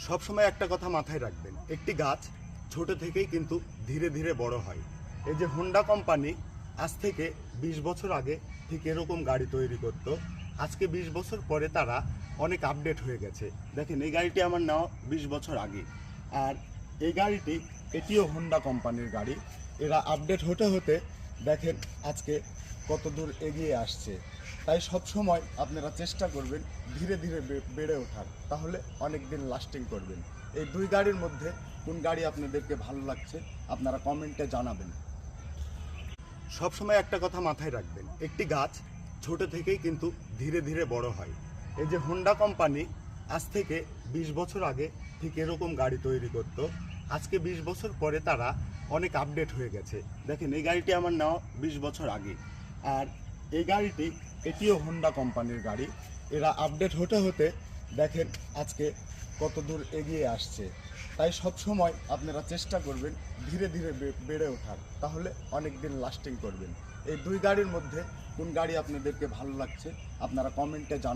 সবসময় একটা কথা মাথায় রাখবেন, একটি গাছ ছোট থেকেই কিন্তু ধীরে ধীরে বড় হয়। এই যে হোন্ডা কোম্পানি আজ থেকে 20 বছর আগে ঠিক এরকম গাড়ি তৈরি করত। আজকে 20 বছর পরে তারা অনেক আপডেট হয়ে গেছে। দেখেন, এই গাড়িটি আমার নেওয়া 20 বছর আগে, আর এই গাড়িটি এটিও হোন্ডা কোম্পানির গাড়ি। এরা আপডেট হতে হতে দেখেন আজকে কত দূর এগিয়ে আসছে। তাই সব সময় আপনারা চেষ্টা করবেন ধীরে ধীরে বেড়ে ওঠার, তাহলে অনেক দিন লাস্টিং করবেন। এই দুই গাড়ির মধ্যে কোন গাড়ি আপনাদেরকে ভালো লাগছে আপনারা কমেন্টে জানাবেন। সবসময় একটা কথা মাথায় রাখবেন, একটি গাছ ছোট থেকেই কিন্তু ধীরে ধীরে বড় হয়। এই যে হোন্ডা কোম্পানি আজ থেকে 20 বছর আগে ঠিক এরকম গাড়ি তৈরি করত। আজকে 20 বছর পরে তারা অনেক আপডেট হয়ে গেছে। দেখেন, এই গাড়িটি আমার নেওয়া 20 বছর আগে, আর এই গাড়িটি এটিও হোন্ডা কোম্পানির গাড়ি। এরা আপডেট হতে হতে দেখেন আজকে কত দূর এগিয়ে আসছে। তাই সব সময় আপনারা চেষ্টা করবেন ধীরে ধীরে বেড়ে ওঠার, তাহলে অনেক দিন লাস্টিং করবেন। এই দুই গাড়ির মধ্যে কোন গাড়ি আপনাদেরকে ভালো লাগছে আপনারা কমেন্টে জানান।